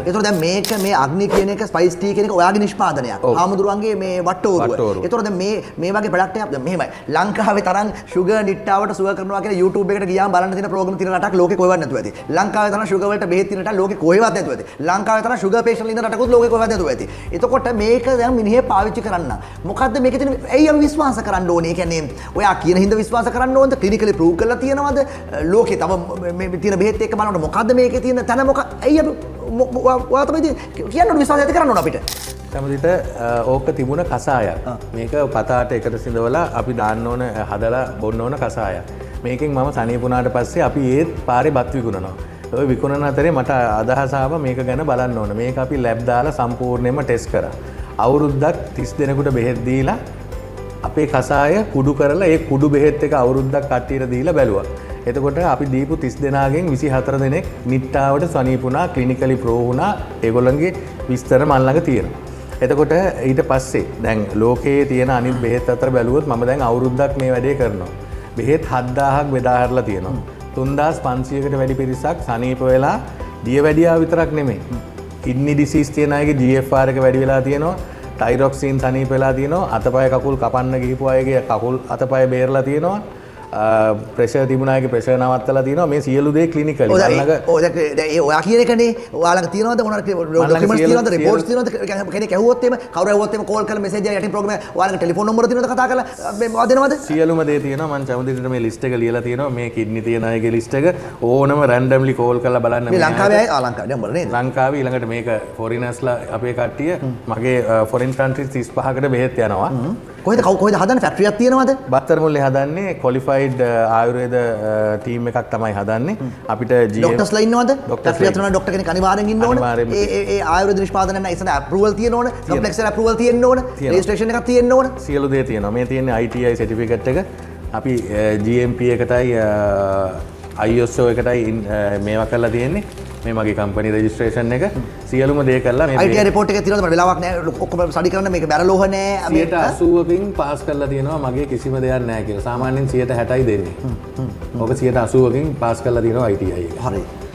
ඒතකොට දැන් මේක මේ අග්නි කියන එක ස්පයිස් ටී කියන එක ඔයාගේ නිෂ්පාදනයක්. ආමුදුරුවන්ගේ මේ වට්ටෝරුව. ඒතකොට දැන් මේ වගේ ප්‍රොඩක්ට් එකක් දැන් මෙහෙමයි. ලංකාවේ තරම් ෂුගර් නිට්ටාවට සුවර් කරනවා කියලා YouTube එකට ගියාම බලන්න තියෙන ප්‍රෝග්‍රෑම් තියෙන රටක් ලෝකේ කොහෙවත් නැතුව ඇති. ලංකාවේ තරම් ෂුගර් වලට බෙහෙත් තියෙන රටක් ලෝකේ කොහෙවත් නැතුව ඇති. ලංකාවේ තරම් ෂුගර් පේෂන්ට් ඉන්න රටකුත් ලෝකේ කොහෙවත් නැතුව ඇති. එතකොට මේක දැන් මිනිහේ පාවිච්චි කරන්න. මොකද්ද මේකේ තියෙන ඇයි අපි විශ්වාස කරන්න ඕනේ? ඒ කියන්නේ ඔයා කියන හින්දා විශ්වාස කරන්න ඕනද? ක්ලිනිකලි ප්‍රූව් කරලා තියෙනවද? ලෝකේ තව මේ තියෙන බෙහෙත් එක්ක බලනකොට මොකද්ද මේකේ තියෙන තැන ඇයි අපි ඔයා තමයි කියන්න විශ්වාසය ඇති කරන්න ඕන අපිට. සමදිට ඕක තිබුණ කසායක්. මේක පතාට එකට සිඳවලා අපි දාන්න ඕන හදලා බොන්න ඕන කසායක්. මේකෙන් මම සනීපුණාට පස්සේ අපි ඒත් පාරේ බත් විකුණනවා. ඔය විකුණන අතරේ මට අදහස ආවා මේක ගැන බලන්න ඕන. මේක අපි ලැබ් දාලා සම්පූර්ණයෙන්ම ටෙස්ට් කරා. අවුරුද්දක් 30 දෙනෙකුට බෙහෙත් දීලා අපේ කසාය කුඩු කරලා ඒ කුඩු බෙහෙත් එක අවුරුද්දක් කට්ටියට දීලා බැලුවා. එතකොට අපි දීපු 30 දෙනාගෙන් 24 දෙනෙක් නිට්ටාවට සනීපුණා, ක්ලිනිකලි ප්‍රෝ වුණා. ඒගොල්ලන්ගේ විස්තර මල් ළඟ තියෙනවා. එතකොට ඊට පස්සේ දැන් ලෝකයේ තියෙන අනිත් බෙහෙත් අතර බැලුවොත් මම දැන් අවුරුද්දක් මේ වැඩේ කරනවා. බෙහෙත් 7000ක් බෙදා හැරලා තියෙනවා. 3500කට වැඩි පිරිසක් සනීප වෙලා දියවැඩියා විතරක් නෙමෙයි. කිඩ්නි ඩිසීස් තියෙන අයගේ GFR එක වැඩි වෙලා තියෙනවා. ටයිරොක්සින් සනීප වෙලා තියෙනවා. අතපය කකුල් කපන්න ගිහපු අයගේ කකුල් අතපය බේරලා තියෙනවා. ප්‍රෙෂර් තිබුණාගේ ප්‍රෙෂර් නවත්තලා තියෙනවා. මේ සියලු දේ ක්ලිනිකලි. ඔයා කියන එකනේ ඔයාලට තියෙනවද මොනවද ඩොකියුමන්ට්ස් තියෙනවද රිපෝට්ස් තියෙනවද කෙනෙක් ඇහුවොත් එimhe කවුරු ඇහුවොත් එimhe කෝල් කරලා මෙසේජ් එකක් යටින් ප්‍රෝග්‍රෑම් එක ඔයාලගේ ටෙලිෆෝන් නම්බර තියෙනවද කතා කරලා මේ දෙනවද සියලුම දේ තියෙනවා. මම චමුදිට මේ ලිස්ට් එක ලියලා තියෙනවා. මේ කිඩ්නි තියෙන අයගේ ලිස්ට් එක ඕනම රැන්ඩම්ලි කෝල් කරලා බලන්න. මේ ලංකාවේ අය ලංකාවේ නම්බර නේද? ලංකාවේ ඊළඟට මේක ෆොරිනර්ස්ලා අපේ කට්ටිය මගේ ෆොරින් කන්ට්‍රීස් 35කට බෙහෙත් යනවා. කොහෙද හදන්නේ ෆැක්ටරියක් තියෙනවද? බත්තර මුල්ලේ හදන්නේ ක්වොලිෆයිඩ් ආයුර්වේද ටීම් එකක් තමයි හදන්නේ. අපිට ඩොක්ටර්ස්ලා ඉන්නවද? ෆැක්ටරියක් තියෙනවා ඩොක්ටර් කෙනෙක් අනිවාර්යෙන් ඉන්න ඕන. ඒ ආයුර්වේද නිෂ්පාදනය නැත්නම් ඉතින් අප්‍රූවල් තියෙන්න ඕන. කොම්ප්ලෙක්ස් එක අප්‍රූවල් තියෙන්න ඕන. රෙජිස්ට්‍රේෂන් එකක් තියෙන්න ඕන. සියලු දේ තියෙනවා. මේ තියෙන්නේ ITI සර්ටිෆිකේට් එක. අපි GMP එකටයි ISO එකටයි මේවා කරලා තියෙන්නේ. මේ මගේ කම්පැනි රෙජිස්ට්‍රේෂන් එක සියලුම දේ කරලා මේ ITI report එකේ තියෙනවද? මට වෙලාවක් නැහැ. ඔක්කොම ස්ටඩි කරන්න මේක බැරලෝහ නැහැ. 80%කින් පාස් කරලා තියෙනවා. මගේ කිසිම දෙයක් නැහැ කියලා. සාමාන්‍යයෙන් 60යි දෙන්නේ. ඔක 80%කින් පාස් කරලා තියෙනවා ITI එක. හරි.